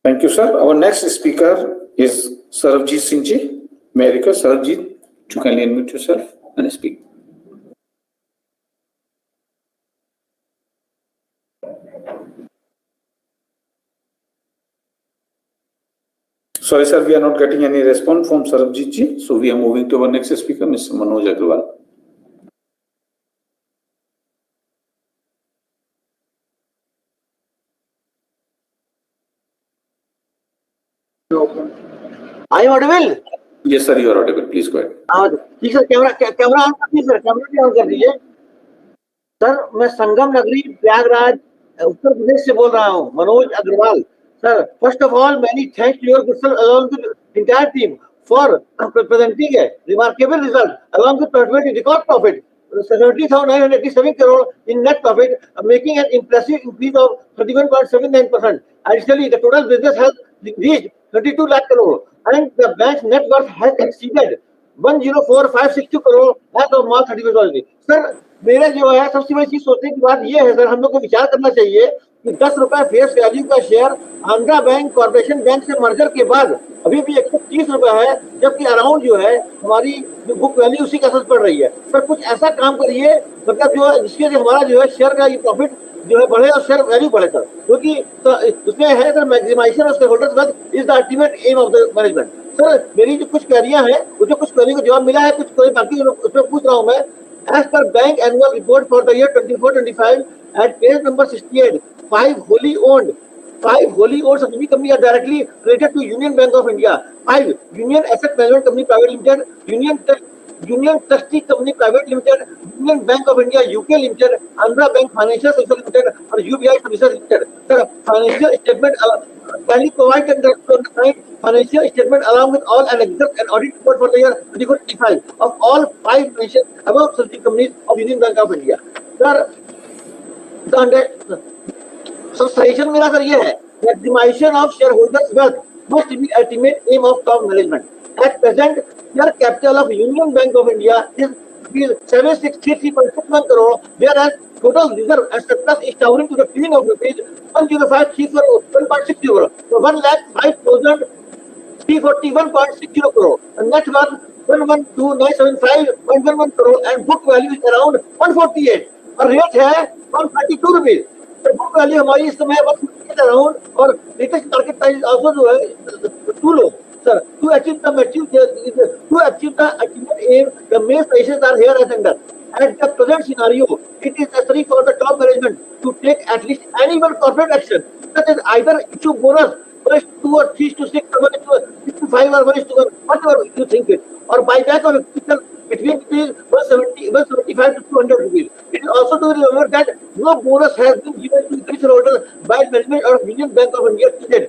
Thank you, sir. Our next speaker is Sarabjit Singh ji. May I request Sarabjit to kindly unmute yourself and speak. Sorry, sir, we are not getting any response from Sarabjit ji. So we are moving to our next speaker, Mr. Manoj Agrawal. Are you audible? Yes, sir, you are audible. Please go ahead. ठीक sir, camera on कर दीजिए sir, camera भी on कर दीजिए sir. मैं संगम नगरी प्रयागराज उत्तर प्रदेश से बोल रहा हूँ, Manoj Agarwal sir. First of all many thank your good sir along with the entire team for presenting a remarkable result along with profitability record profit 70,987 crore in net profit, making an impressive increase of 31.79%. Additionally, the total business has reached 32 lakh crore and the bank's net worth has exceeded 104,562 crore as of March 31st. Sir मेरे जो है सबसे बड़ी चीज सोचने की बात ये है सर, हम लोग को विचार करना चाहिए कि 10 रुपए फेस वैल्यू का share Andhra bank corporation bank से मर्जर के बाद अभी भी 130 रुपए है, जबकि अराउंड जो है हमारी जो बुक वैल्यू उसी का असर पड़ रही है। सर कुछ ऐसा काम करिए मतलब जो है जिसके लिए हमारा जो है शेयर का ये प्रॉफिट जो है बढ़े और शेयर वैल्यू बढ़े सर, क्योंकि तो उसमें है sir maximization of shareholders wealth is the ultimate aim of the management. Sir मेरी जो कुछ क्वेरियां हैं वो जो कुछ क्वेरी को जवाब मिला है, कुछ क्वेरी बाकी उसमें पूछ रहा हूँ मैं। As per bank annual report for the year 24-25 at page number 68, five wholly owned subsidiary companies are directly related to Union Bank of India. 5 Union Asset Management Company Private Limited, Union Trustee Company Private Limited, Union Bank of India UK Limited, Andhra Bank Financial Services Limited और UBI Services Limited. Sir, financial statement can you provide the financial statement along with all annexures and audit report for the year 2025 of all 5 mentioned above subsidiary companies of Union Bank of India. Sir, so suggestion मेरा sir ये है, maximization of shareholders wealth must be ultimate aim of top management. At present, share capital of Union Bank of India is 763.61 crore, whereas total reserve and surplus is towering to the tune of rupees 105,341.60 crore. So 1,05,341.60 crore. And net worth 112,975.11 crore and book value is around 148. और rate है 132 rupees. तो book value हमारी इस समय around और latest market price also जो है too low sir. To achieve the ultimate aim, the main prices are here as under. At the present scenario, it is necessary for the top management to take at least annual corporate action, such as either issue bonus 1:2 or 3:6 or 1:5 or 1:1, whatever you think it, or buyback of equity between 175 to 200 rupees. It is also to remember that no bonus has been given to each shareholder by management of Union Bank of India to date.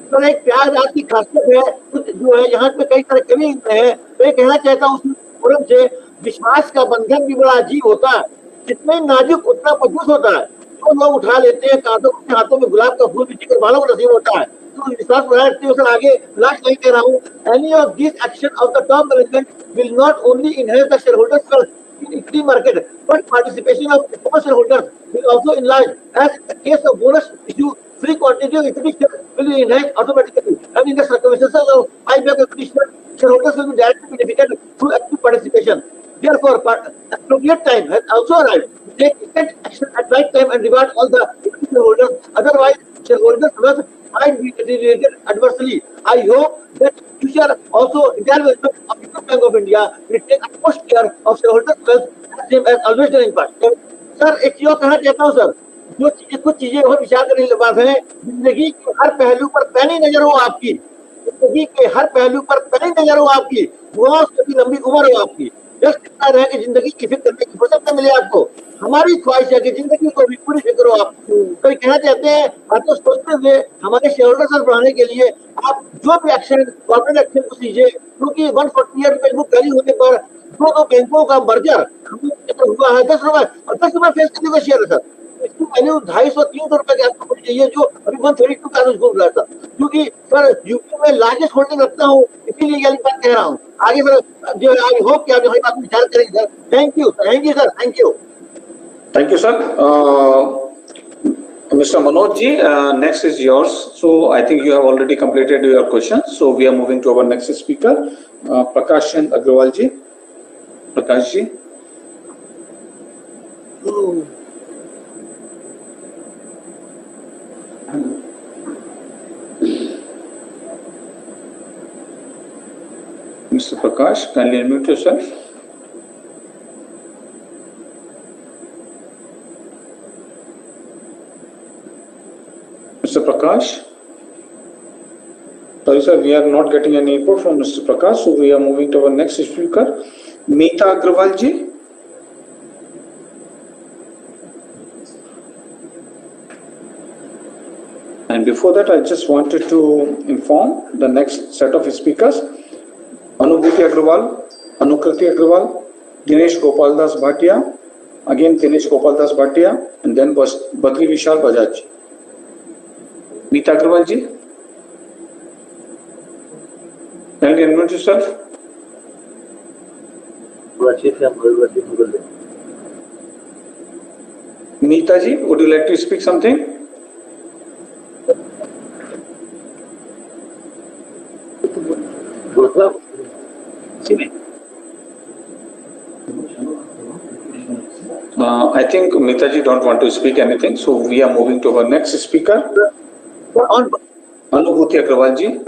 Sir एक प्याज आज की खासियत है कुछ जो है यहाँ पे कई सारे कमी है। तो ये कहना चाहता हूँ फोरम से, विश्वास का बंधन भी बड़ा अजीब होता है, जितना नाजुक उतना मजबूत होता है। तो लोग उठा लेते हैं हाथों में गुलाब का फूल भी चिकर वालों को नसीब होता है। तो विश्वास बनाए रखते हुए सर आगे लास्ट नहीं कह रहा हूँ, any of this action of the top management will not only enhance the shareholders wealth in equity market, but participation of common shareholders will also enlarge. As a case of bonus issue, free quantity of equity share will be enhanced automatically, and in the circumstances of buyback equity share, shareholders will be directly benefited through active participation. Therefore, appropriate time has also arrived to take instant action at right time and reward all the equity shareholders. Otherwise, shareholders will might be deteriorated adversely. I hope that future also entire management of Union Bank of India will take utmost care of shareholders' wealth same as always done in past. Sir एक चीज और कहना चाहता हूँ sir, जो चीजें कुछ चीजें और विचार करने की बात है, जिंदगी के हर पहलू पर पैनी नजर हो आपकी, जिंदगी के हर पहलू पर पैनी नजर हो आपकी, बहुत से लंबी उम्र हो आपकी, जस्ट इतना रहे कि जिंदगी की फिक्र करने की फुर्सत मिले आपको। हमारी ख्वाहिश है कि जिंदगी को भी पूरी फिक्र हो आप। तो कहना चाहते हैं बातों सोचते हुए हमारे शेयरहोल्डर्स बढ़ाने के लिए आप जो भी एक्शन कॉर्पोरेट एक्शन को लीजिए, क्योंकि 148 रुपए बुक वैल्यू होने पर दो बैंकों का मर्जर हुआ है 10 रुपए और 10 रुपए फेस वैल्यू का शेयर है सर। इसकी वैल्यू 250-300 रुपए के आसपास होनी चाहिए, जो अभी 132 का घूम रहा है सर। क्योंकि सर यूपी में लार्जेस्ट होल्डिंग रखता हूँ, इसीलिए ये बात कह रहा हूँ। आगे सर जो आई होप कि आप हमारी बात विचार करेंगे sir. Thank you sir, thank you. Thank you, sir. Mr. Manoj ji, next is yours. So I think you have already completed your question. So we are moving to our next speaker, Prakash Chand Agrawal ji. Prakash ji. Mr. Prakash, kindly unmute yourself. Mr. Prakash. Sorry, sir, we are not getting any input from Mr. Prakash, so we are moving to our next speaker, Meeta Agrawal ji. And before that, I just wanted to inform the next set of speakers, Anubhuti Agrawal, Anukriti Agrawal, Dinesh Gopaldas Bhatia, again Dinesh Gopaldas Bhatia, and then Badri Vishal Bajaj. Meeta Agrawal ji, kindly unmute yourself. Meeta ji, would you like to speak something? I think Meeta ji don't want to speak anything, so we are moving to our next speaker, Anubhuti Agrawal ji.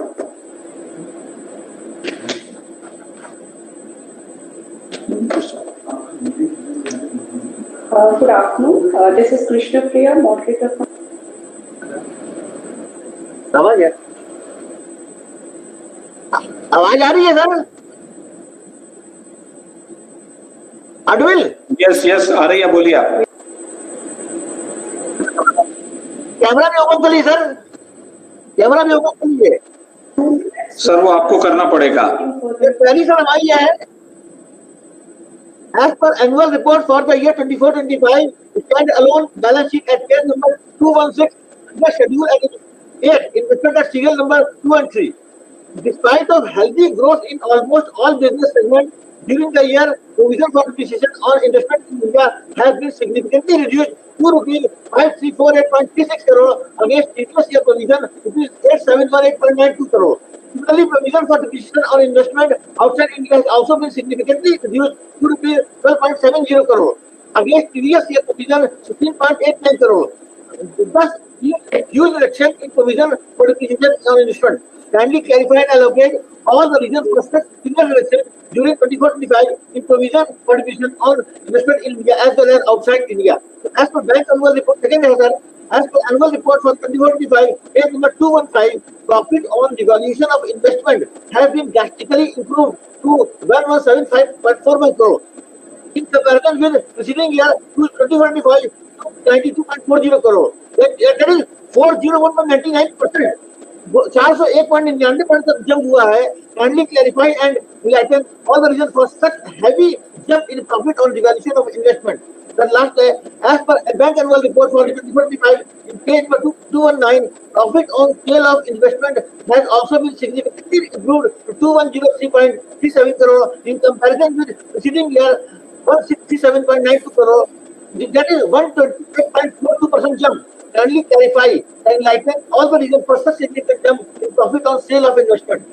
Good afternoon. This is Krishna Priya, moderator from. आवाज आ रही है sir? अडविल? Yes, yes, आ रही है, बोलिए आप. Camera भी open कर लीजिए सर. कैमरा भी ओपन कर लीजिए. सर वो आपको करना पड़ेगा. ये पहली सर हमारी है. As per annual report for the year 24-25, stand alone balance sheet at page number 216, the schedule at 8, investment at serial number 2 and 3. Despite of healthy growth in almost all business segments during the year, provision for depreciation on investment in India has been significantly reduced to rupees 5348.36 crore against previous year provision rupees 8718.92 crore. Similarly, provision for depreciation on investment outside India has also been significantly reduced to rupees 12.70 crore against previous year provision 16.89 crore. Thus, huge reduction in provision for depreciation on investment. Kindly clarify and allocate all the reasons for such similar reduction during 24-25 in provision for depreciation on investment in India as well as outside India. So as per bank annual report, second answer, as per annual report for 24-25, page number 215, profit on devaluation of investment has been drastically improved to 1175.41 crore. In comparison with preceding year, 2025, 92.40 crore. That is 401.99%. 401.99% तक jump हुआ है. Kindly clarify and enlighten all the reasons for such heavy jump in profit on devaluation of investment. The last, as per bank annual report for 2025, in page 219, profit on sale of investment has also been significantly improved to 2103.37 crore in comparison with preceding year 167.92 crore. That is 128.42% jump. Kindly clarify and enlighten all the reasons for such significant jump in profit on sale of investment.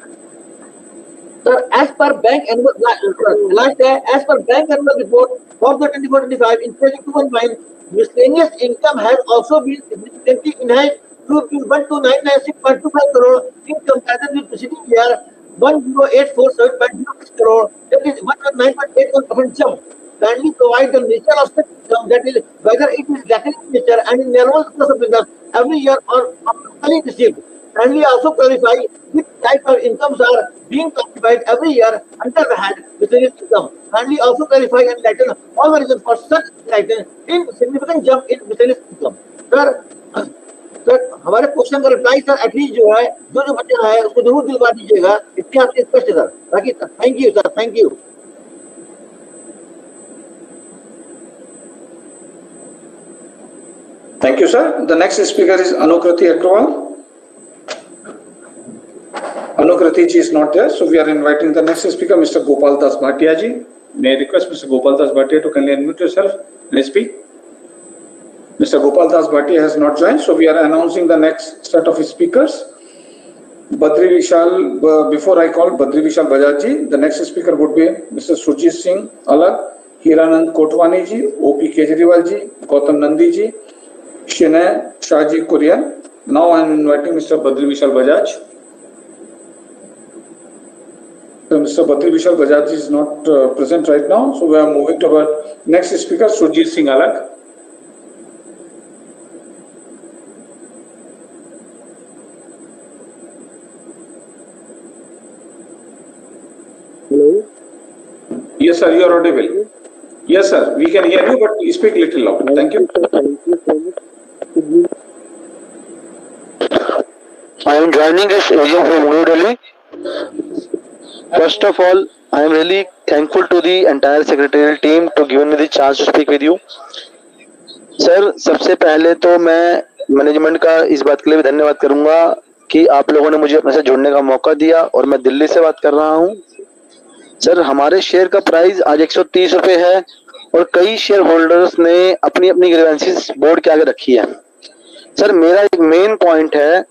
Sir, as per bank annual as per bank annual report for the 24-25 in page 219, miscellaneous income has also been significantly enhanced to 12996.25 crore in comparison with preceding year 10847.06 crore. That is 109.81% jump. Kindly provide the nature of such income, that is whether it is recurring in nature and in normal course of business every year or automatically received. Kindly also clarify which type of incomes are being classified every year under the head miscellaneous income. Kindly also clarify and enlighten all the reasons for such in significant jump in miscellaneous income. Sir हमारे question का reply sir at least जो है जो बच्चा है उसको जरूर दिलवा दीजिएगा. इसके आपके स्पष्ट सर. बाकी thank you sir. Thank you. Thank you, sir. The next speaker is Anukriti Agrawal. Anukriti ji is not there, so we are inviting the next speaker, Mr. Gopal Das Bhatia ji. May I request Mr. Gopal Das Bhatia to kindly unmute yourself and speak? Mr. Gopal Das Bhatia has not joined, so we are announcing the next set of speakers. Badri Vishal, before I call Badri Vishal Bajaj ji, the next speaker would be Mr. Surjit Singh Alag, Hiranand Kotwani ji, O.P. Kejriwal ji, Gautam Nandi ji, Shinay Shahji Kurian. Now I am inviting Mr. Badri Vishal Bajaj. So Mr. Badri Vishal Bajaj is not present right now, so we are moving to our next speaker, Surjit Singh Alag. Hello. Yes, sir, you are audible. Yes, sir, we can hear you, but speak little loud. Thank you. Thank you so much. I am joining this AGM from New Delhi. First of all, I am really thankful to the entire secretarial team to giving me the chance to speak with you. Sir, सबसे पहले तो मैं management का इस बात के लिए भी धन्यवाद करूंगा कि आप लोगों ने मुझे अपने साथ जुड़ने का मौका दिया और मैं दिल्ली से बात कर रहा हूं। सर, हमारे शेयर का प्राइस आज 130 रुपए है और कई शेयर होल्डर्स ने अपनी अपनी ग्रीवेंसेस बोर्ड के आगे रखी है। सर, मेरा एक मेन पॉइंट है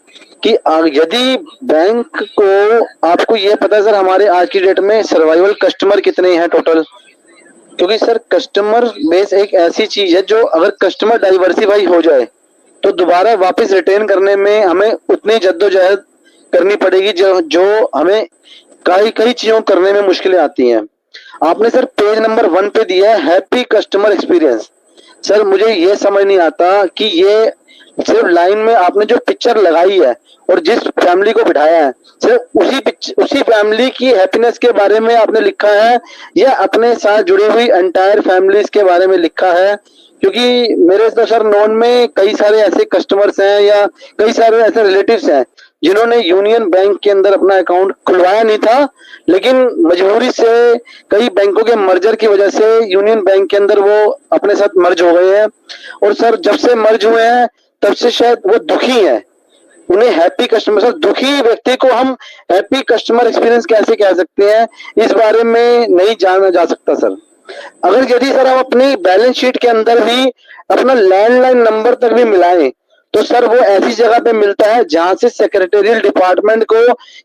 कि यदि बैंक को आपको ये पता है सर हमारे आज की डेट में सर्वाइवल कस्टमर कितने हैं टोटल, क्योंकि सर कस्टमर बेस एक ऐसी चीज है जो अगर कस्टमर डाइवर्सिफाई हो जाए तो दोबारा वापस रिटेन करने में हमें उतनी जद्दोजहद करनी पड़ेगी जो हमें कई चीजों करने में मुश्किलें आती हैं। आपने सर पेज नंबर 1 पे दिया है हैप्पी कस्टमर एक्सपीरियंस। सर, मुझे ये समझ नहीं आता कि ये सिर्फ लाइन में आपने जो पिक्चर लगाई है और जिस फैमिली को बिठाया है सिर्फ उसी फैमिली की हैप्पीनेस के बारे में आपने लिखा है या अपने साथ जुड़ी हुई एंटायर फैमिलीज के बारे में लिखा है? क्योंकि मेरे तो सर नॉन में कई सारे ऐसे कस्टमर्स हैं या कई सारे ऐसे रिलेटिव्स हैं जिन्होंने यूनियन बैंक के अंदर अपना अकाउंट खुलवाया नहीं था, लेकिन मजबूरी से कई बैंकों के मर्जर की वजह से यूनियन बैंक के अंदर वो अपने साथ मर्ज हो गए हैं और सर जब से मर्ज हुए हैं तब से शायद वो दुखी है। उन्हें हैप्पी कस्टमर, सर दुखी व्यक्ति को हम हैप्पी कस्टमर एक्सपीरियंस कैसे कह सकते हैं, इस बारे में नहीं जाना जा सकता सर। अगर यदि सर हम अपनी बैलेंस शीट के अंदर भी अपना लैंडलाइन नंबर तक भी मिलाएं तो सर वो ऐसी जगह पे मिलता है जहां से सेक्रेटरियल डिपार्टमेंट को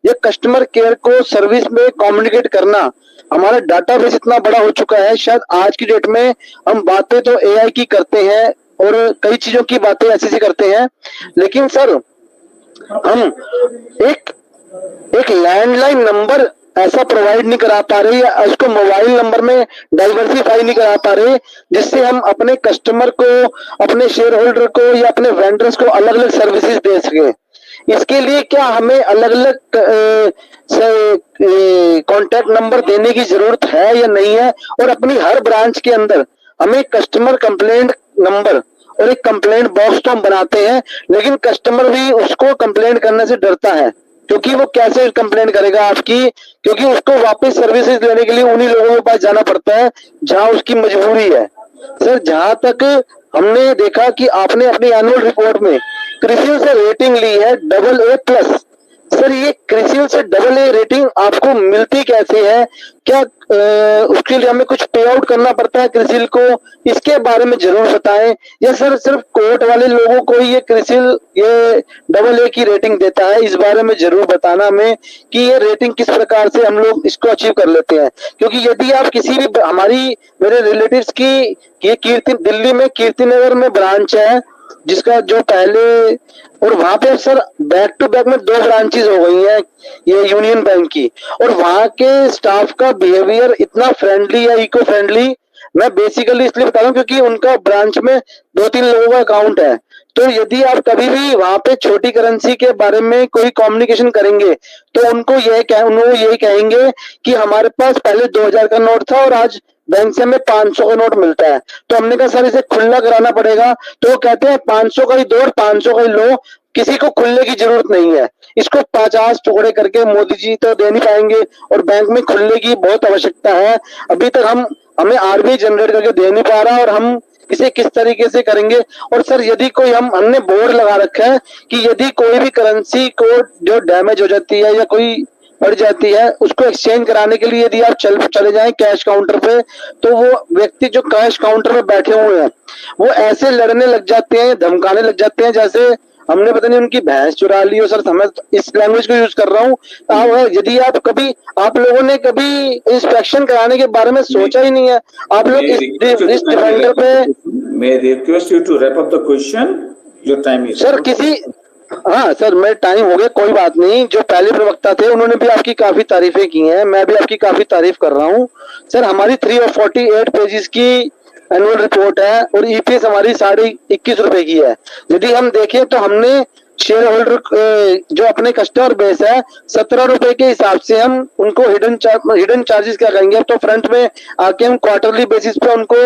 या कस्टमर केयर को सर्विस में कम्युनिकेट करना, हमारा डाटाबेस इतना बड़ा हो चुका है। शायद आज की डेट में हम बातें तो एआई की करते हैं और कई चीजों की बातें ऐसे करते हैं, लेकिन सर हम एक लैंडलाइन नंबर ऐसा प्रोवाइड नहीं करा पा रहे या उसको मोबाइल नंबर में डाइवर्सिफाई नहीं करा पा रहे जिससे हम अपने कस्टमर को, अपने शेयर होल्डर को या अपने वेंडर्स को अलग अलग सर्विसेज दे सके। इसके लिए क्या हमें अलग अलग कॉन्टैक्ट नंबर देने की जरूरत है या नहीं है? और अपनी हर ब्रांच के अंदर हमें कस्टमर कंप्लेंट नंबर और एक कंप्लेंट बॉक्स तो हम बनाते हैं, लेकिन कस्टमर भी उसको कंप्लेंट करने से डरता है क्योंकि वो कैसे कंप्लेंट करेगा आपकी, क्योंकि उसको वापस सर्विसेज लेने के लिए उन्हीं लोगों के पास जाना पड़ता है जहां उसकी मजबूरी है। सर, जहां तक हमने देखा कि आपने अपनी एनुअल रिपोर्ट में क्रिसिल से रेटिंग ली है AA+। सर, ये क्रिसिल से AA रेटिंग आपको मिलती कैसे है? क्या उसके लिए हमें कुछ पे आउट करना पड़ता है क्रिसिल को? इसके बारे में जरूर बताएं। या सर सिर्फ कोर्ट वाले लोगों को ये क्रिसिल ये AA की रेटिंग देता है? इस बारे में जरूर बताना हमें कि ये रेटिंग किस प्रकार से हम लोग इसको अचीव कर लेते हैं। क्योंकि यदि आप किसी भी मेरे रिलेटिव्स की ये दिल्ली में कीर्तिनगर में ब्रांच है जिसका जो पहले, और वहां पे सर बैक टू बैक में 2 ब्रांचेस हो गई हैं ये यूनियन बैंक की, और वहां के स्टाफ का बिहेवियर इतना फ्रेंडली या इको फ्रेंडली, मैं बेसिकली इसलिए बता रहा हूँ क्योंकि उनका ब्रांच में 2-3 लोगों का अकाउंट है। तो यदि आप कभी भी वहां पे छोटी करेंसी के बारे में कोई कम्युनिकेशन करेंगे तो उनको यही कहेंगे कि हमारे पास पहले 2000 का नोट था और आज बैंक से हमें 500 का नोट मिलता है। तो हमने कहा सर इसे खुला कराना पड़ेगा, तो वो कहते हैं 500 का ही दो और 500 का ही लो, किसी को खुलने की जरूरत नहीं है, इसको 50 टुकड़े करके मोदी जी तो दे नहीं पाएंगे और बैंक में खुलने की बहुत आवश्यकता है। अभी तक हमें आरबीआई जनरेट करके दे नहीं पा रहा और हम इसे किस तरीके से करेंगे? और सर यदि कोई हमने बोर्ड लगा रखा है कि यदि कोई भी करेंसी को जो डैमेज हो जाती है या कोई पड़ जाती है, उसको एक्सचेंज कराने के लिए यदि आप चले जाएं कैश काउंटर पे, तो वो व्यक्ति जो कैश काउंटर पे बैठे हुए हैं वो ऐसे लड़ने लग जाते हैं, धमकाने लग जाते हैं जैसे हमने पता नहीं उनकी भैंस चुरा ली हो। सर मैं इस लैंग्वेज को यूज कर रहा हूँ। यदि आप लोगों ने कभी इंस्पेक्शन कराने के बारे में सोचा ही नहीं है, आप लोग इस डिफेंडर पे। May I request you to wrap up the question? Your time is sir up. हाँ सर, मैं टाइम हो गया, कोई बात नहीं। जो पहले प्रवक्ता थे उन्होंने भी आपकी काफी तारीफें की हैं, मैं भी आपकी काफी तारीफ कर रहा हूँ। सर हमारी 348 पेजेस की एनुअल रिपोर्ट है और ईपीएस हमारी 21.5 की है। यदि हम देखें तो हमने शेयर होल्डर जो अपने कस्टमर बेस है 17 रुपए के हिसाब से हम उनको हिडन चार्जेस क्या कहेंगे, अब तो फ्रंट में आके हम क्वार्टरली बेसिस पे उनको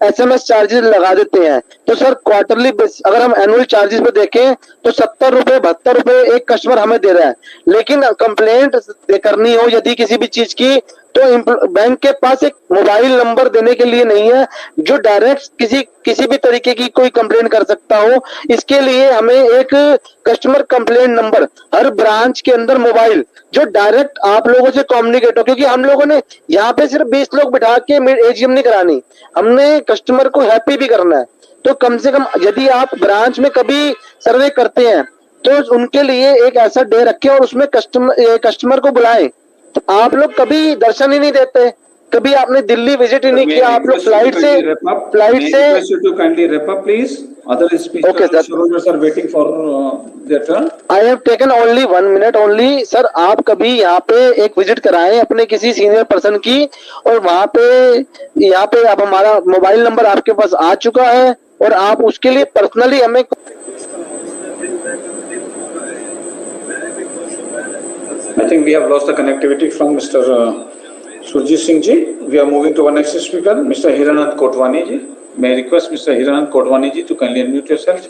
एसएमएस चार्जेस लगा देते हैं। तो सर क्वार्टरली बेसिस अगर हम एनुअल चार्जेस पे देखें तो 70 रुपए 72 रुपए एक कस्टमर हमें दे रहा है। लेकिन कंप्लेंट करनी हो यदि किसी भी चीज की, तो बैंक के पास एक मोबाइल नंबर देने के लिए नहीं है जो डायरेक्ट किसी भी तरीके की कोई कंप्लेंट कर सकता हो। इसके लिए हमें एक कस्टमर कंप्लेंट नंबर हर ब्रांच के अंदर मोबाइल जो डायरेक्ट आप लोगों से कम्युनिकेट हो, क्योंकि हम लोगों ने यहाँ पे सिर्फ 20 लोग बिठा के एजीएम नहीं करानी, हमने कस्टमर को हैप्पी भी करना है। तो कम से कम यदि आप ब्रांच में कभी सर्वे करते हैं तो उनके लिए एक ऐसा डे रखें और उसमें कस्टमर को बुलाएं। आप लोग कभी दर्शन ही नहीं देते, कभी आपने दिल्ली विजिट ही नहीं किया, आप लोग फ्लाइट से to kindly wrap up, please. Other speakers, Okay, sir. shareholders are waiting for their turn. I have taken only 1 minute only. Sir आप कभी यहाँ पे एक विजिट कराएं अपने किसी सीनियर पर्सन की, और वहाँ पे यहाँ पे अब हमारा मोबाइल नंबर आपके पास आ चुका है और आप उसके लिए पर्सनली हमें। I think we have lost the connectivity from Mr. Surjit Singh ji. We are moving to our next speaker, Mr. Hiranand Kotwani ji. May I request Mr. Hiranand Kotwani ji to kindly unmute yourself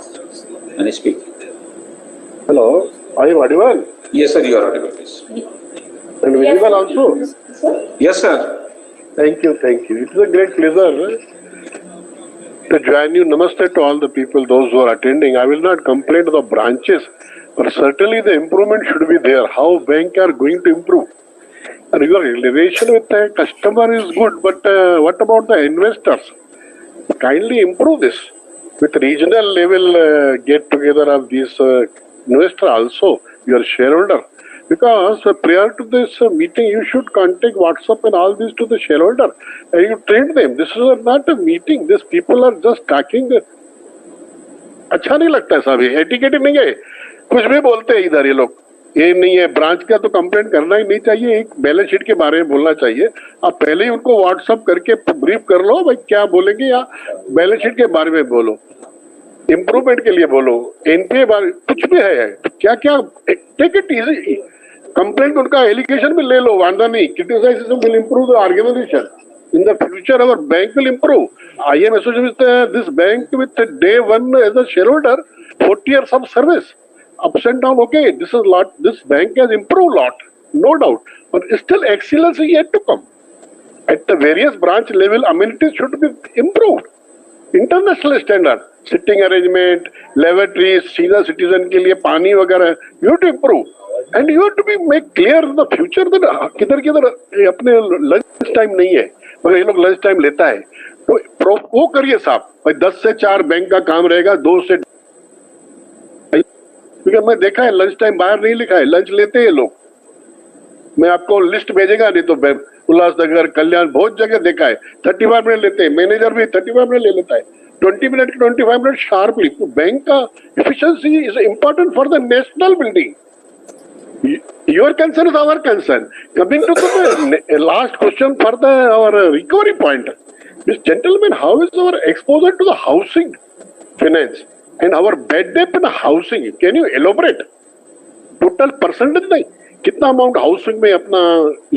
and speak. Hello, are you audible? Yes, sir, you are audible, please. And visible also? Yes, sir. Thank you, thank you. It is a great pleasure to join you. Namaste to all the people, those who are attending. I will not complain to the branches, but certainly the improvement should be there. How bank are going to improve? And your relation with the customer is good, but what about the investors? Kindly improve this. With regional level get together of these investor also, your shareholder. Because prior to this meeting, you should contact WhatsApp and all this to the shareholder. And you train them. This is not a meeting. These people are just talking. अच्छा नहीं लगता है साहब, ये etiquette नहीं है, कुछ भी बोलते हैं इधर ये लोग। ये नहीं है, ब्रांच का तो कंप्लेंट करना ही नहीं चाहिए, एक बैलेंस शीट के बारे में बोलना चाहिए। आप पहले ही उनको व्हाट्सअप करके ब्रीफ कर लो भाई क्या बोलेंगे, या बैलेंस शीट के बारे में बोलो, इम्प्रूवमेंट के लिए बोलो, एनपीए बारे कुछ भी है, क्या क्या टेक इट इजी। कंप्लेंट उनका एलिगेशन भी ले लो, वांदा नहीं। Criticisation will improve the organisation in the future. Our bank will improve. I am associated with this bank with day one as a shareholder, 40 years of service, ups and down. Okay, this is lot. This bank has improved a lot, no doubt, but still excellence is yet to come. At the various branch level, amenities should be improved. International standard, sitting arrangement, lavatories, senior citizen के लिए पानी वगैरह, you have to improve. And you have to be make clear in the future that किधर किधर अपने lunch time नहीं है, मगर ये लोग लंच टाइम लेता है, तो वो करिए साहब भाई। 10 से 4 बैंक का काम रहेगा, 2 से, क्योंकि मैं देखा है लंच टाइम बाहर नहीं लिखा है, लंच लेते हैं लोग। मैं आपको लिस्ट भेजेगा, नहीं तो उल्लासनगर, कल्याण, बहुत जगह देखा है 35 मिनट लेते हैं। मैनेजर भी 35 मिनट ले लेता है, 20 मिनट 25 मिनट शार्पली। तो बैंक का efficiency is important for the national building. Your concern is our concern. Coming to the last question for our recovery point, Mr. Gentleman, how is our exposure to the housing finance and our bad debt in housing? Can you elaborate? Total percentage नहीं, कितना amount housing में अपना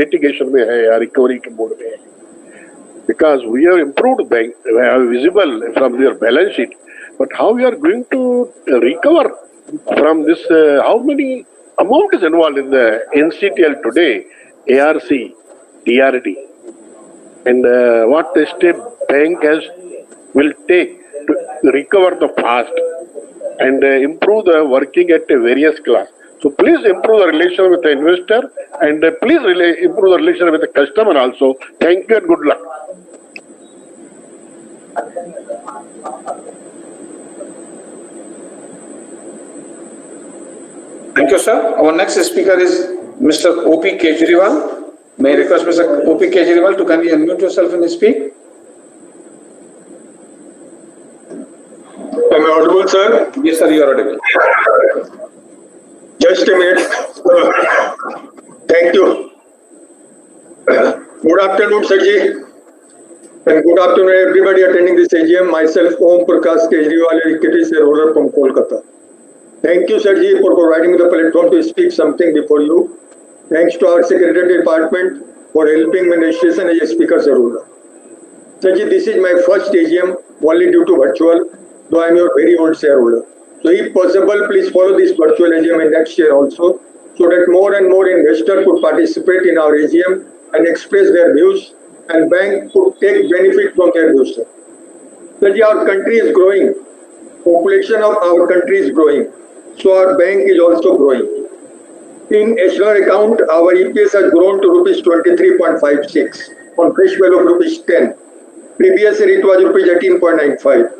litigation में है या recovery के mode में है? Because we have improved bank, we are visible from your balance sheet, but how we are going to recover from this? How many amount is involved in the NCTL today, ARC, DRD, and what the state bank will take to recover the fast and improve the working at a various class. So please improve the relation with the investor and please improve the relation with the customer also. Thank you and good luck. Thank you, sir. Our next speaker is Mr. O.P. Kejriwal. May I request Mr. O.P. Kejriwal to kindly unmute yourself and speak? Am I audible, sir? Yes, sir, you are audible. Just a minute. Thank you. Good afternoon, Sirji. And good afternoon, everybody attending this AGM. Myself, Om Prakash Kejriwal, equity shareholder from Kolkata. Thank you, Sirji, for providing me the platform to speak something before you. Thanks to our Secretary Department for helping me registration as a speaker shareholder. Sirji, this is my first AGM only due to virtual, though I am your very old shareholder. So if possible, please follow this virtual AGM in next year also, so that more and more investors could participate in our AGM and express their views, and bank could take benefit from their views. Sirji, our country is growing. Population of our country is growing. So our bank is also growing. In H1 account, our EPS has grown to rupees 23.56 on face value of rupees 10. Previous year it was rupees 18.95.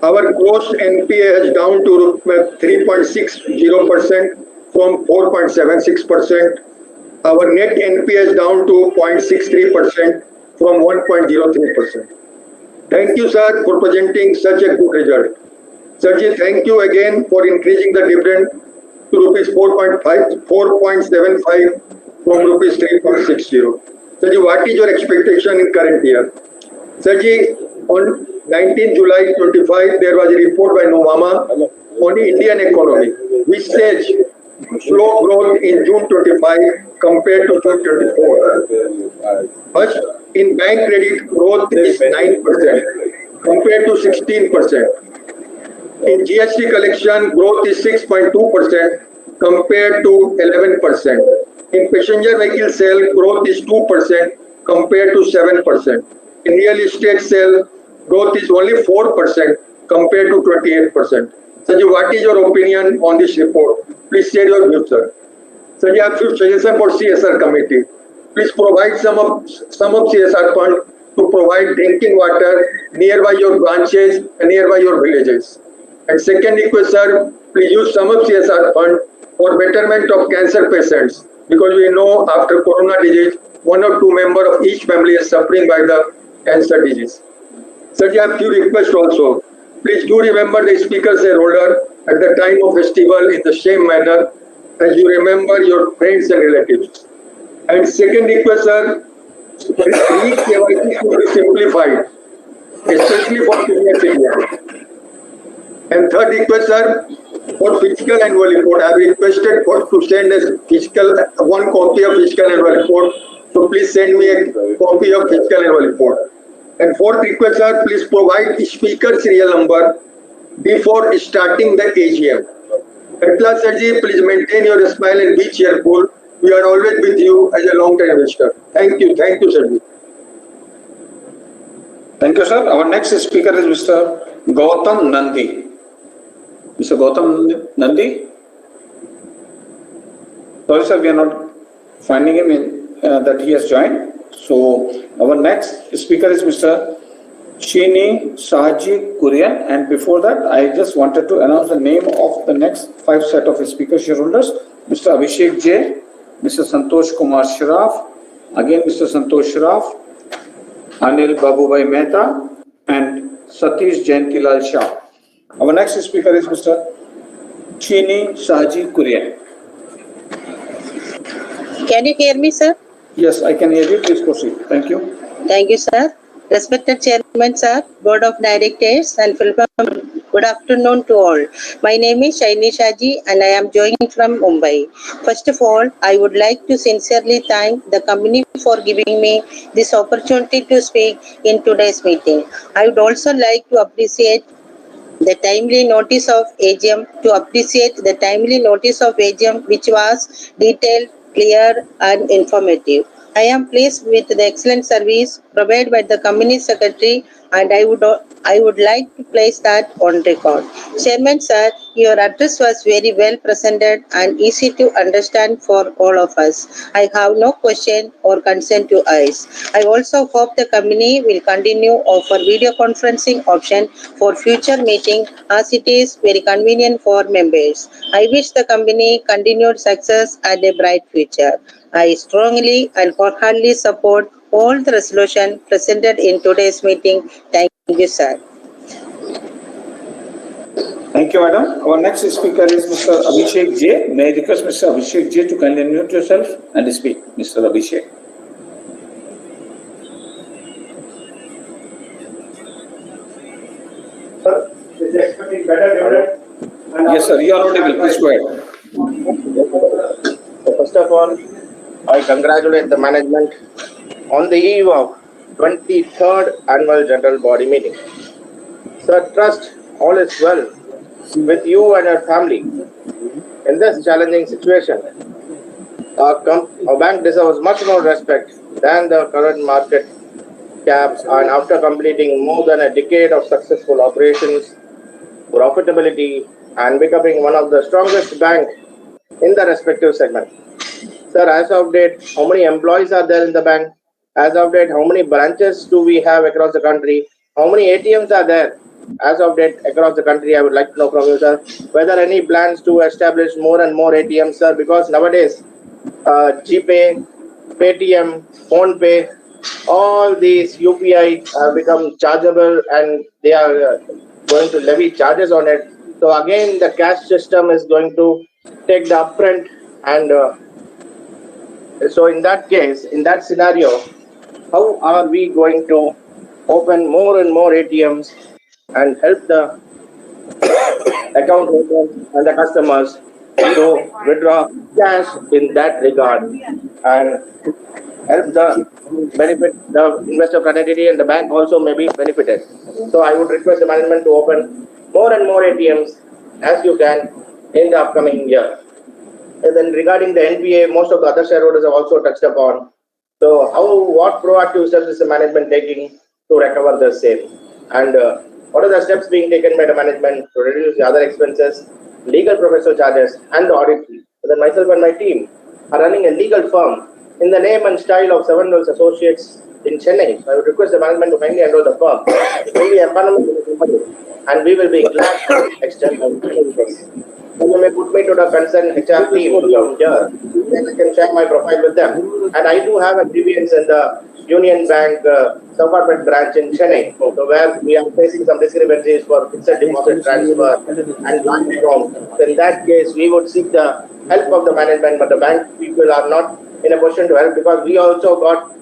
Our gross NPA has down to 3.60% from 4.76%. Our net NPA is down to 0.63% from 1.03%. Thank you, sir, for presenting such a good result. Sirji, thank you again for increasing the dividend to rupees 4.75 from rupees 3.60. Sirji, what is your expectation in current year? Sirji, on 19 July 25, there was a report by Novama on Indian economy, which says slow growth in June 25 compared to June 24. First, in bank credit, growth is 9% compared to 16%. In GST collection, growth is 6.2% compared to 11%. In passenger vehicle sale, growth is 2% compared to 7%. In real estate sale, growth is only 4% compared to 28%. Sir, what is your opinion on this report? Please share your views, sir. Sir, I have few suggestions for CSR committee. Please provide some of CSR fund to provide drinking water nearby your branches and nearby your villages. And second request, sir, please use some of CSR fund for betterment of cancer patients, because we know after corona disease, 1 or 2 members of each family is suffering by the cancer disease. Sir, I have few requests also. Please do remember the speaker shareholder at the time of festival in the same manner as you remember your friends and relatives. And second request, sir, KYC should be simplified, especially for senior citizens. And third request, sir, for fiscal annual report, I have requested to send one copy of fiscal annual report. So please send me a copy of fiscal annual report. And fourth request, sir, please provide the speaker serial number before starting the AGM. At last, sir, please maintain your smile and be cheerful. We are always with you as a long-term investor. Thank you, sir. Thank you, sir. Our next speaker is Mr. Gautam Nandi. Mr. Gautam Nandi? Sorry, sir, we are not finding him in that he has joined. So our next speaker is Mr. Chini Sahaji Kurian, and before that, I just wanted to announce the name of the next 5 set of speaker shareholders: Mr. Abhishek J, Mr. Santosh Kumar Sharaf, again Mr. Santosh Sharaf, Anil Babubhai Mehta, and Satish Jayantilal Shah. Our next speaker is Mr. Chini Sahaji Kurian. Can you hear me, sir? Yes, I can hear you. Please proceed. Thank you. Thank you, sir. Respected Chairman, sir, Board of Directors, and good afternoon to all. My name is Shaini Shaji, and I am joining from Mumbai. First of all, I would like to sincerely thank the company for giving me this opportunity to speak in today's meeting. I would also like to appreciate the timely notice of AGM, which was detailed, clear, and informative. I am pleased with the excellent service provided by the company secretary and I would like to place that on record. Chairman sir, your address was very well presented and easy to understand for all of us. I have no question or concern to ask. I also hope the company will continue offer video conferencing option for future meeting as it is very convenient for members. I wish the company continued success and a bright future. I strongly and wholeheartedly support all the resolution presented in today's meeting. Thank you, sir. Thank you, madam. Our next speaker is Mr. Abhishek J. May I request Mr. Abhishek J to kindly unmute yourself and speak. Mr. Abhishek. Is expecting better dividend. Yes, sir. You are audible. Please go ahead. So first of all, I congratulate the management on the eve of 23rd Annual General Body Meeting. Sir, trust all is well with you and your family. In this challenging situation, our bank deserves much more respect than the current market caps, and after completing more than a decade of successful operations, profitability, and becoming one of the strongest banks in the respective segment. Sir, as of date, how many employees are there in the bank? As of date, how many branches do we have across the country? How many ATMs are there? As of date, across the country, I would like to know from you, sir, whether any plans to establish more and more ATMs, sir, because nowadays, GPay, Paytm, PhonePe, all these UPI have become chargeable and they are going to levy charges on it. So again, the cash system is going to take the upfront, and so in that case, in that scenario, how are we going to open more and more ATMs and help the account holders and the customers to withdraw cash in that regard and help the benefit the investor fraternity and the bank also may be benefited. So I would request the management to open more and more ATMs as you can in the upcoming year. And then regarding the NPA, most of the other shareholders have also touched upon. So what proactive steps is the management taking to recover the same? And what are the steps being taken by the management to reduce the other expenses, legal professional charges, and the audit fee? So then myself and my team are running a legal firm in the name and style of Seven Wells Associates in Chennai. So I would request the management to kindly enroll the firm in the empanelment of the company, and we will be glad to extend our services. So you may put me to the concerned HR team from here, then I can share my profile with them. And I do have a grievance in the Union Bank sub-corporate branch in Chennai, so where we are facing some discrepancies for fixed deposit transfer and bank account. So in that case, we would seek the help of the management, but the bank people are not in a position to help because we also got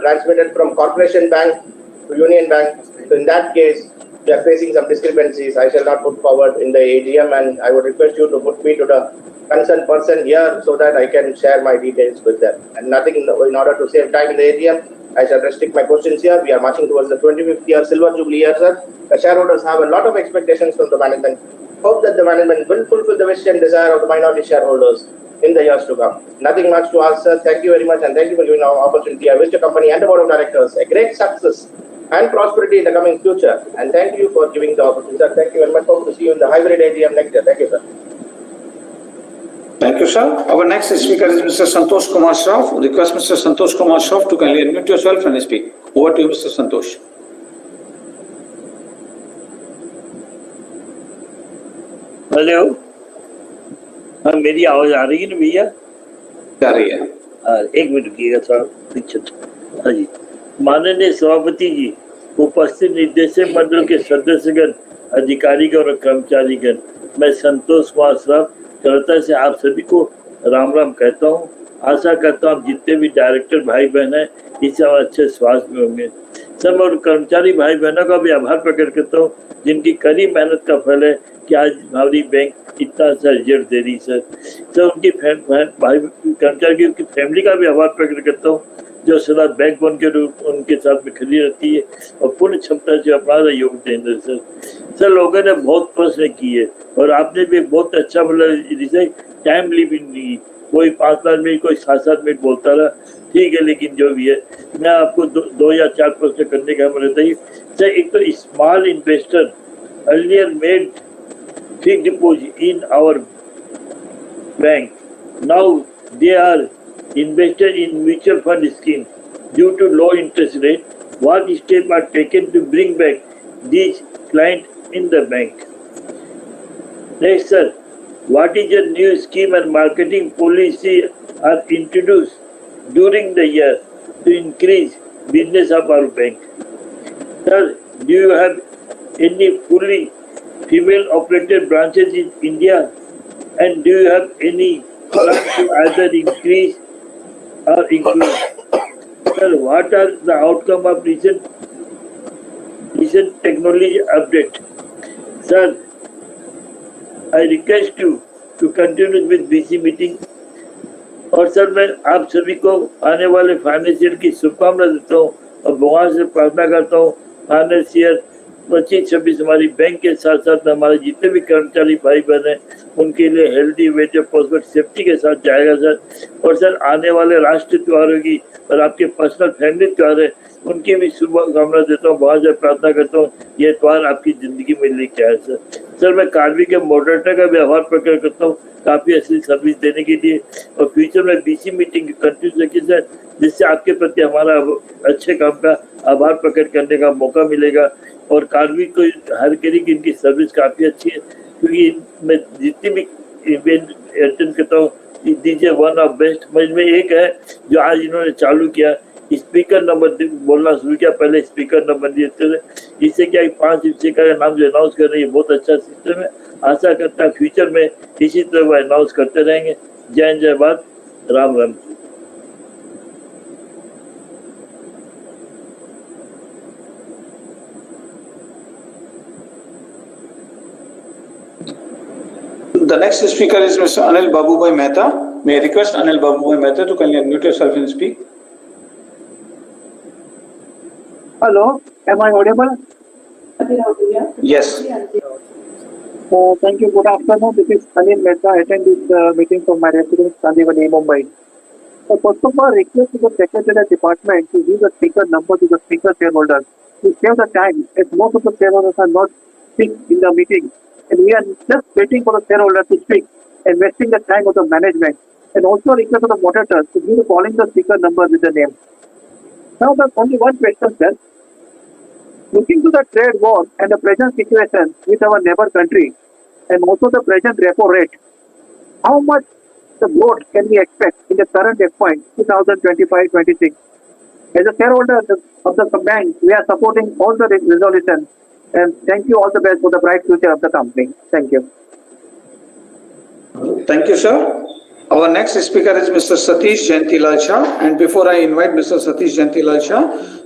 transmitted from Corporation Bank to Union Bank. So in that case, we are facing some discrepancies. I shall not put forward in the AGM, and I would request you to put me to the concerned person here so that I can share my details with them. And nothing in order to save time in the AGM, I shall restrict my questions here. We are marching towards the 25th year Silver Jubilee year, sir. The shareholders have a lot of expectations from the management. Hope that the management will fulfill the wish and desire of the minority shareholders in the years to come. Nothing much to ask, sir. Thank you very much, and thank you for giving our opportunity. I wish the company and the board of directors a great success and prosperity in the coming future. And thank you for giving the opportunity, sir. Thank you very much. Hope to see you in the hybrid AGM next year. Thank you, sir. Thank you, sir. Our next speaker is Mr. Santosh Kumar Shroff. Request Mr. Santosh Kumar Shroff to kindly unmute yourself and speak. Over to you, Mr. Santosh. Hello, हाँ मेरी आवाज आ रही है ना भैया? आ रही है। एक मिनट रुकिएगा सर, पीछे। हाँ जी, माननीय सभापति जी, उपस्थित निदेशक मंडल के सदस्यगण, अधिकारीगण और कर्मचारीगण, मैं संतोष कुमार श्रॉफ कलकत्ता से आप सभी को राम राम कहता हूँ। आशा करता हूँ आप जितने भी डायरेक्टर भाई बहन हैं इस समय अच्छे स्वास्थ्य में होंगे। सब और कर्मचारी भाई बहनों का भी आभार प्रकट करता हूँ जिनकी कड़ी मेहनत का फल है कि आज हमारी बैंक इतना सा रिजल्ट दे रही सर। उनकी भाई कर्मचारी की उनकी फैमिली का भी आभार प्रकट करता हूँ जो सदा बैकबोन के रूप उनके साथ में खड़ी रहती है और पूर्ण क्षमता से अपना योगदान है सर। लोगों ने बहुत प्रश्न किए और आपने भी बहुत अच्छा मतलब जिसे टाइम लिमिट नहीं, कोई 5 मिनट कोई 7 मिनट बोलता रहा, ठीक है, लेकिन जो भी है मैं आपको दो या चार प्रश्न करने का रहता है सर एक तो small investor earlier made fixed deposit in our bank. Now they are invested in mutual fund scheme due to low interest rate. What steps are taken to bring back these clients in the bank? Next, sir, what is your new scheme and marketing policy are introduced during the year to increase business of our bank? Sir, do you have any fully female operated branches in India? And do you have any plan to either increase or increase? Sir, what are the outcome of recent technology update? Sir, I request you to continue with BC meeting. और sir मैं आप सभी को आने वाले financial की शुभकामना देता हूँ और भगवान से प्रार्थना करता हूँ फाइनेंशियल 25-26 हमारी बैंक के साथ साथ हमारे जितने भी कर्मचारी भाई बहन हैं उनके लिए हेल्दी वेज पॉसिबल सेफ्टी के साथ जाएगा सर। और सर आने वाले राष्ट्रीय त्योहारों की और आपके पर्सनल फैमिली त्योहार है उनकी भी शुभकामना देता हूँ, बहुत ज़्यादा प्रार्थना करता हूँ ये त्योहार आपकी जिंदगी में लेके आए सर। सर मैं कार्वी के मॉडरेटर का भी आभार प्रकट करता हूँ काफ़ी अच्छी सर्विस देने के लिए और फ्यूचर में बीसी मीटिंग कंटिन्यू रखिए सर, जिससे आपके प्रति हमारा अच्छे काम का आभार प्रकट करने का मौका मिलेगा। और कार्वी को हर करी की इनकी सर्विस काफ़ी अच्छी है क्योंकि मैं जितनी भी इवेंट अटेंड करता हूँ दीजिए वन ऑफ बेस्ट। में एक है जो आज इन्होंने चालू किया स्पीकर नंबर बोलना शुरू किया, पहले स्पीकर नंबर देते थे, इससे क्या 5 स्पीकर का नाम जो अनाउंस कर रहे हैं बहुत अच्छा सिस्टम है। आशा करता है फ्यूचर में इसी तरह वो अनाउंस करते रहेंगे। जय हिंद जय Bharat, Ram Ram. The next speaker is Mr. Anil Babubhai Mehta. May I request Anil Babubhai Mehta to kindly unmute yourself and speak. Hello, am I audible? Yes. Thank you. Good afternoon. This is Anil Mehta. I attend this meeting from my residence, Kandivali, Mumbai. So first of all, request to the Secretariat Department to give the speaker number to the speaker shareholders to save the time, as most of the shareholders are not speak in the meeting, and we are just waiting for the shareholders to speak and wasting the time of the management. And also request to the moderators to give the calling the speaker number with the name. Now, there's only one question, sir. Looking to the trade war and the present situation with our neighbor country and also the present repo rate, how much the growth can we expect in the current FY 2025-26? As a shareholder of the bank, we are supporting all the resolutions, and thank you all the best for the bright future of the company. Thank you. Thank you, sir. Our next speaker is Mr. Satish Jayantilal Shah. And before I invite Mr. Satish Jayantilal Shah,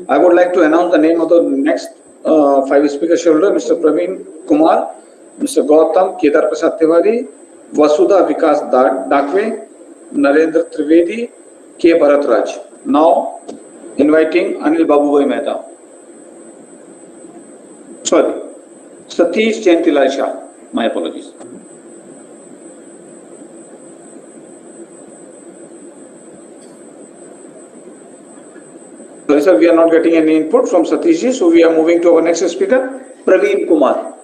I would like to announce the name of the next 5 speaker shareholder, Mr. Praveen Kumar, Mr. Gautam Kedar Prasad Tiwari, Vasudha Vikas Dakwe, Narendra Trivedi, K. Bharatraj. Now, inviting Anil Babubhai Mehta. Sorry, Satish Jayantilal Shah. My apologies. Sorry, sir, we are not getting any input from Satish ji, so we are moving to our next speaker, Praveen Kumar.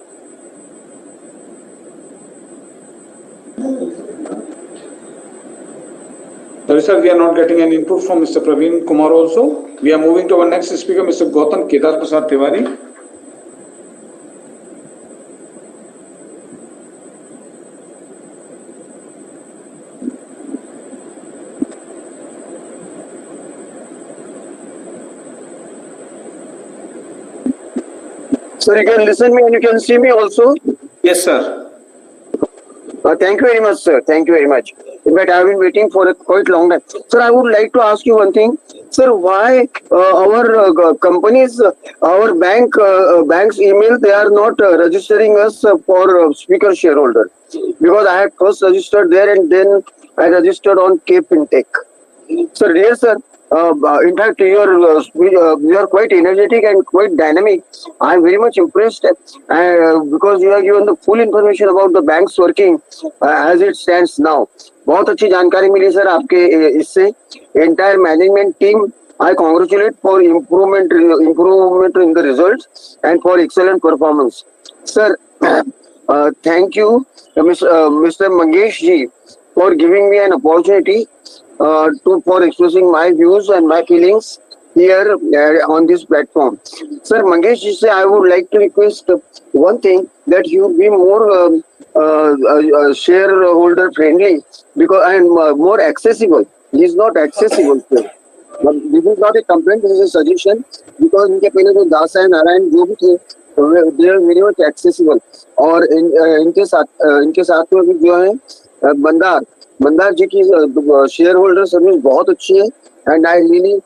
Sorry, sir, we are not getting any input from Mr. Praveen Kumar also. We are moving to our next speaker, Mr. Gautam Kedar Prasad Tiwari. Sir, you can listen me and you can see me also. Yes, sir. Thank you very much, sir. Thank you very much. In fact, I have been waiting for a quite long time. Sir, I would like to ask you one thing. Sir, why our companies, our bank's email, they are not registering us for speaker shareholder? Because I had first registered there and then I registered on K-Fintech. Sir, dear sir, in fact, you are quite energetic and quite dynamic. I am very much impressed because you have given the full information about the bank's working as it stands now. बहुत अच्छी जानकारी मिली sir आपके इससे. Entire management team I congratulate for improvement in the results and for excellent performance. Sir, thank you, Mr. Mangesh ji, for giving me an opportunity for expressing my views and my feelings here on this platform. Sir Mangesh ji, I would like to request one thing, that you be more shareholder friendly, because and more accessible. He is not accessible, sir. This is not a complaint, this is a suggestion, because इनके पहले जो दास है नारायण जो भी थे, they are very much accessible. और इनके साथ में भी जो है मंदार जी की शेयर होल्डर सर्विस बहुत अच्छी है, and I really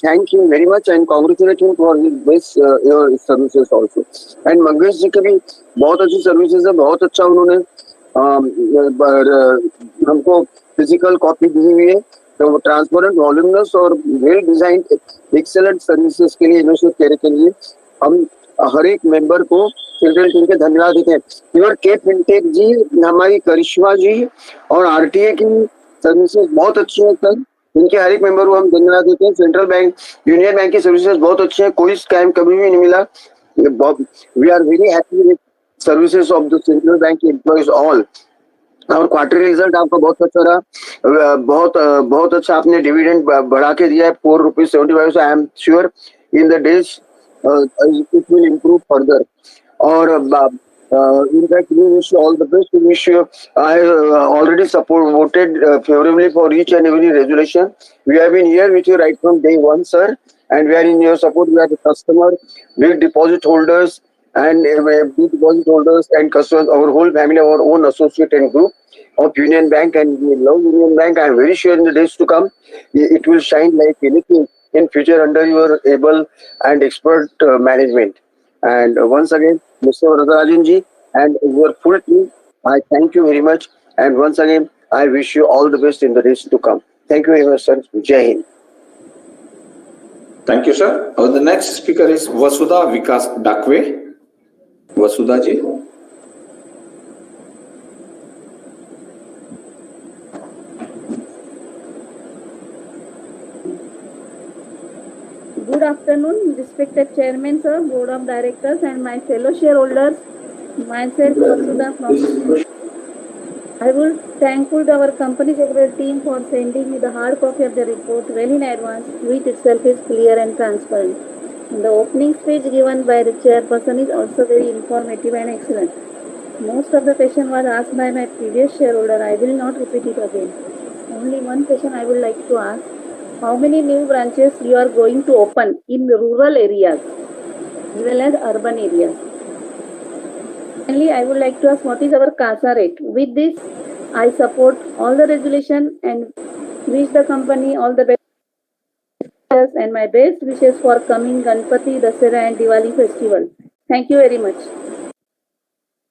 thank him very much and congratulate him for his best your services also. And Mangesh ji की भी बहुत अच्छी सर्विसेज है, बहुत अच्छा उन्होंने हमको फिजिकल कॉपी दी हुई है, तो ट्रांसपेरेंट वॉल्यूमिनस और वेल डिजाइन एक्सेलेंट सर्विसेज के लिए इनिशिएट करने के लिए हम हर एक मेंबर को सेंट्रल टीम के धन्यवाद देते हैं. इवर के फिनटेक जी, हमारी करिश्मा जी और आरटीए की सर्विसेज बहुत अच्छी है सर, इनके हर एक मेंबर को हम धन्यवाद देते हैं. सेंट्रल बैंक, यूनियन बैंक की सर्विसेज बहुत अच्छी है, कोई स्कैम कभी भी नहीं मिला. We are very happy with services of the central bank employees all. और क्वार्टरली रिजल्ट आपका बहुत अच्छा रहा, बहुत अच्छा आपने डिविडेंड बढ़ा के दिया है ₹4.75. I am sure in the days it will improve further. Or in fact, we wish you all the best. We wish you. I already voted favorably for each and every resolution. We have been here with you right from day one, sir, and we are in your support. We are the customer, big deposit holders, and big deposit holders and customers. Our whole family, our own associate and group of Union Bank, and we love Union Bank. I am very sure in the days to come, it will shine like anything in future under your able and expert management. And once again, Mr. Varadarajan ji and your full team, I thank you very much. And once again, I wish you all the best in the days to come. Thank you very much, sir. Jai Hind. Thank you, sir. The next speaker is Vasudha Vikas Dakwe. Vasudha ji. Good afternoon, respected Chairman, sir, Board of Directors, and my fellow shareholders. Myself, Vasudha from. I would thankful to our company secretary team for sending me the hard copy of the report well in advance, which itself is clear and transparent. And the opening speech given by the chairperson is also very informative and excellent. Most of the question was asked by my previous shareholder. I will not repeat it again. Only one question I would like to ask. How many new branches you are going to open in rural areas as well as urban areas? Finally, I would like to ask what is our CASA rate. With this, I support all the resolution and wish the company all the best and my best wishes for coming Ganpati, Dasara and Diwali festival. Thank you very much.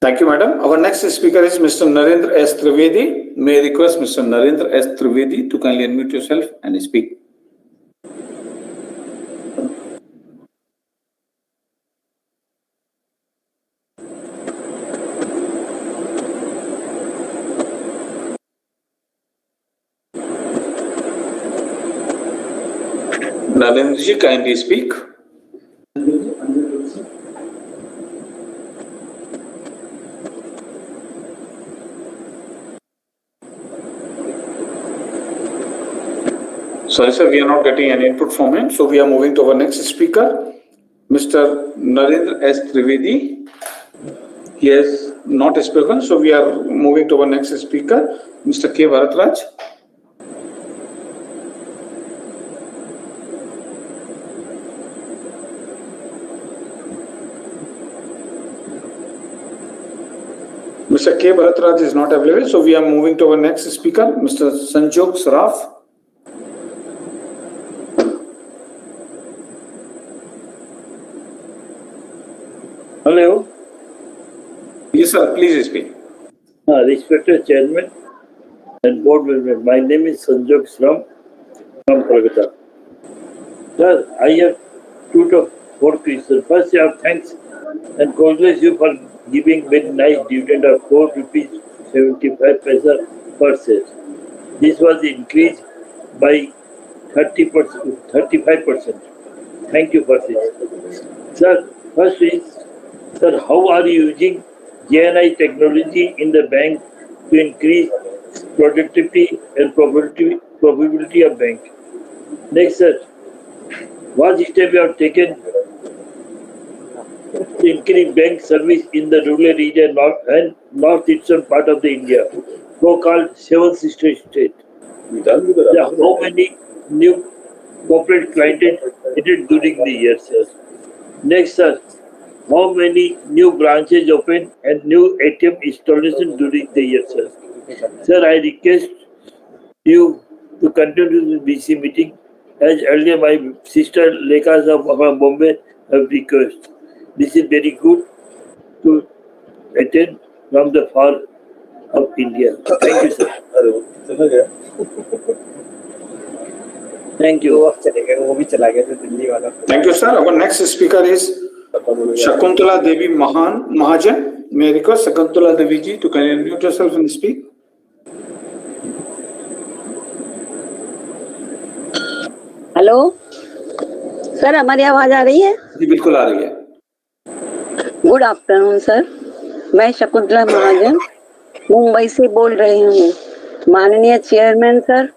Thank you, madam. Our next speaker is Mr. Narendra S. Trivedi. May I request Mr. Narendra S. Trivedi to kindly unmute yourself and speak. Narendra ji, kindly speak. Sorry, sir, we are not getting any input from him. So we are moving to our next speaker, Mr. Narendra S. Trivedi. He has not spoken, so we are moving to our next speaker, Mr. K. Varatraj. Mr. K. Bharatraj is not available, so we are moving to our next speaker, Mr. Sanjog Saraf. Hello. Yes, sir. Please speak. Respected Chairman and Board member, my name is Sanjog Saraf from Kolkata. Sir, I have 2 to 4 questions. First, I have thanks and congratulate you for giving very nice dividend of ₹4.75 per share. This was increased by 30%, 35%. Thank you for this. Sir, first is, sir, how are you using GNI technology in the bank to increase productivity and profitability of bank? Next, sir, what step you have taken to increase bank service in the rural region and northeastern part of the India, so-called seventh sister state? How many new corporate clients added during the year, sir? Next, sir, how many new branches opened and new ATM installation during the year, sir? Sir, I request you to continue the BC meeting as earlier my sister Lekha from Bombay have requested. This is very good to attend from the far of India. Thank you, sir. Thank you. Thank you, sir. Our next speaker is Shakuntala Devi Mahajan. May I request Shakuntala Devi ji to kindly unmute yourself and speak? Hello sir, हमारी आवाज आ रही है? जी बिल्कुल आ रही है। Good afternoon sir, मैं शकुंतला महाजन मुंबई से बोल रही हूँ। माननीय chairman sir,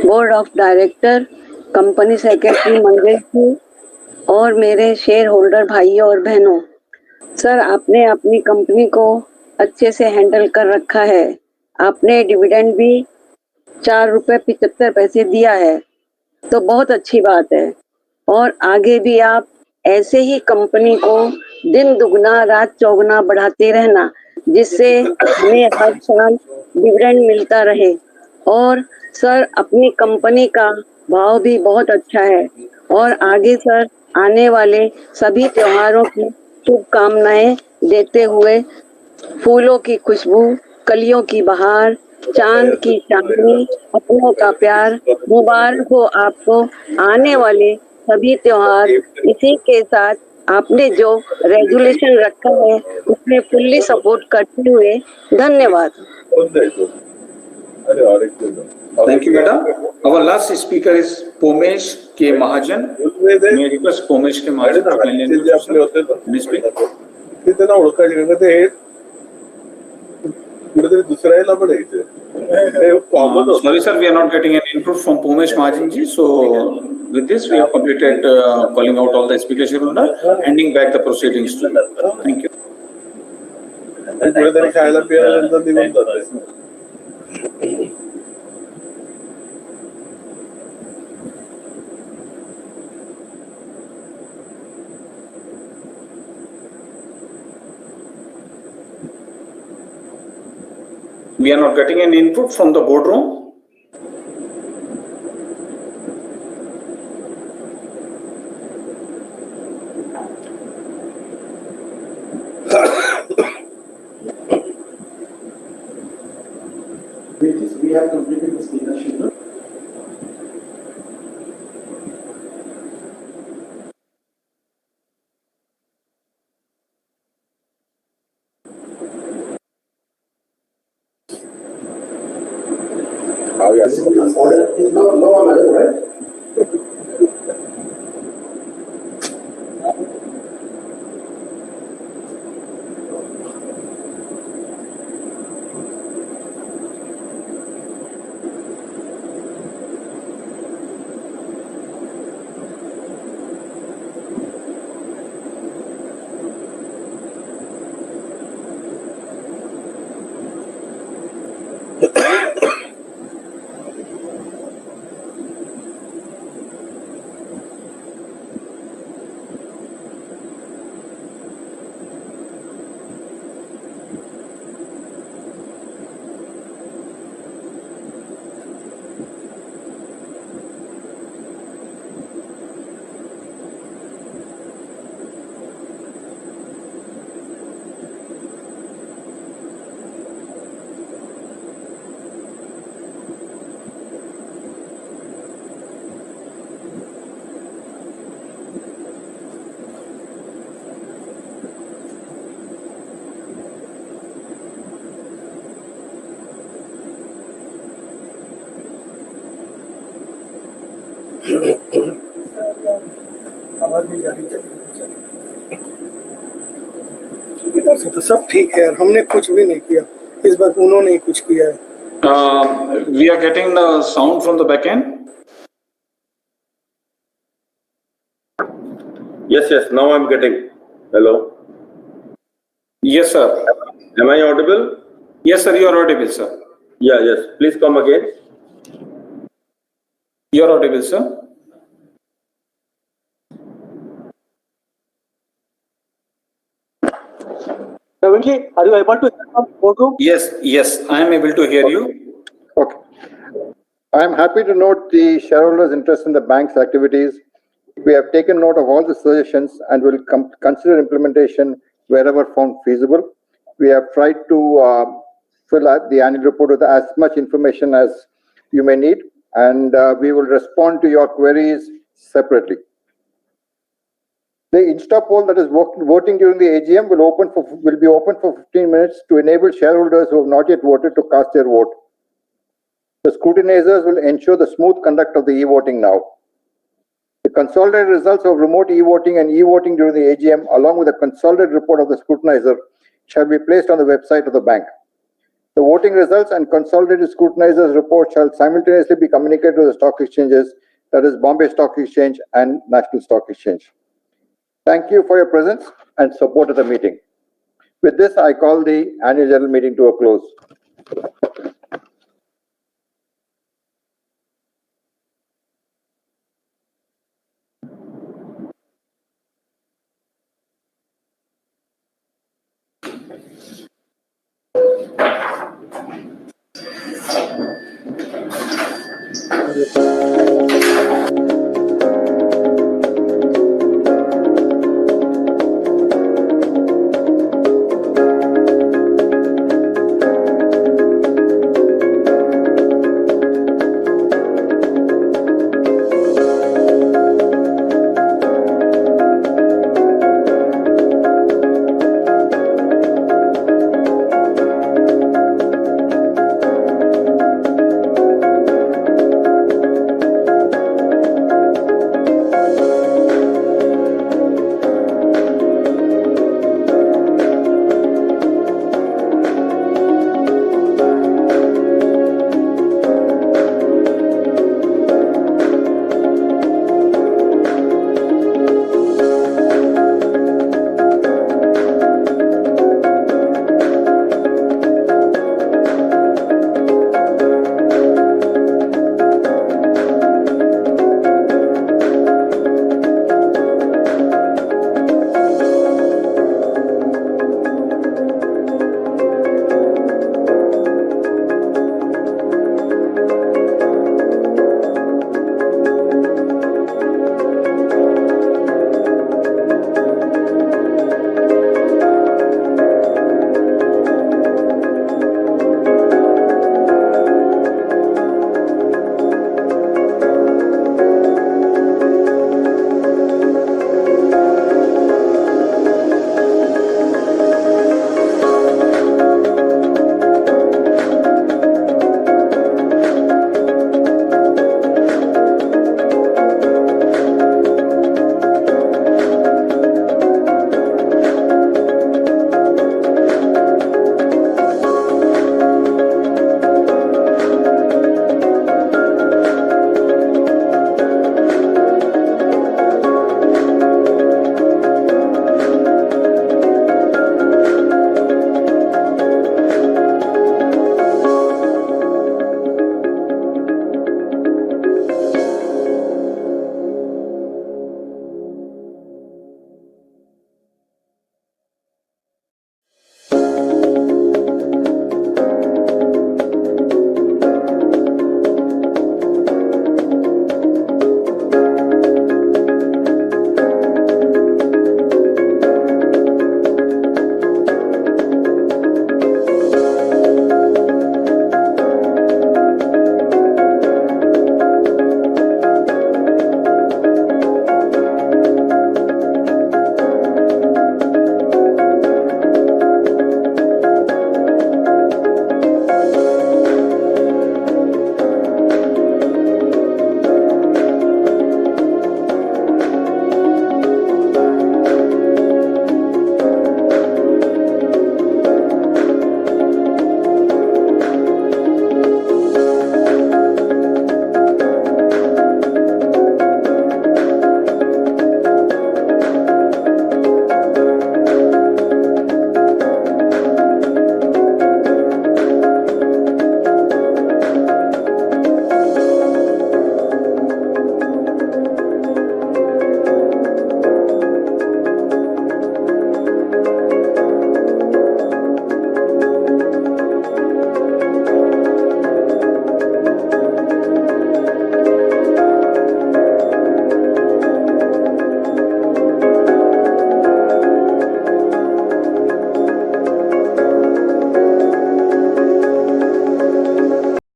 board of director, company secretary Mandal ji और मेरे शेयर होल्डर भाइयों और बहनों, सर आपने अपनी कंपनी को अच्छे से हैंडल कर रखा है। आपने डिविडेंड भी 4.75 रुपए दिया है, तो बहुत अच्छी बात है। और आगे भी आप ऐसे ही कंपनी को दिन दुगना रात चौगुना बढ़ाते रहना, जिससे हमें हर साल डिविडेंड मिलता रहे। और सर अपनी कंपनी का भाव भी बहुत अच्छा है। और आगे सर आने वाले सभी त्योहारों की शुभकामनाएं देते हुए, फूलों की खुशबू, कलियों की बहार, चांद की चांदनी, अपनों का प्यार, मुबारक हो आपको आने वाले सभी त्योहार। इसी के साथ आपने जो रेजुलेशन रखा है उसमें फुल्ली सपोर्ट करते हुए धन्यवाद। Thank you, madam. Our last speaker is Pomesh K. Mahajan. May I request Pomesh K. Mahajan to kindly unmute yourself and speak? Sorry sir, we are not getting any input from Pomesh Mahajan ji. So with this we have completed calling out all the speakers here, handing back the proceedings to you. Thank you. We are not getting any input from the boardroom. We have completed the speaker schedule. Oh, yes. Order is not normal, right? इधर से तो सब ठीक है, हमने कुछ भी नहीं किया, इस बार उन्होंने ही कुछ किया है। We are getting the sound from the back end. Yes, now I'm getting. Hello. Yes, sir. Am I audible? Yes, sir, you are audible, sir. Yes. Please come again. You are audible, sir. Praveenji, are you able to hear from boardroom? Yes, I am able to hear you. Okay. I am happy to note the shareholders' interest in the bank's activities. We have taken note of all the suggestions and will consider implementation wherever found feasible. We have tried to fill out the annual report with as much information as you may need, and we will respond to your queries separately. The Insta poll that is voting during the AGM will be open for 15 minutes to enable shareholders who have not yet voted to cast their vote. The scrutinizers will ensure the smooth conduct of the e-voting now. The consolidated results of remote e-voting and e-voting during the AGM, along with the consolidated report of the scrutinizer, shall be placed on the website of the bank. The voting results and consolidated scrutinizer's report shall simultaneously be communicated to the stock exchanges, that is Bombay Stock Exchange and National Stock Exchange. Thank you for your presence and support of the meeting. With this, I call the annual general meeting to a close. Thank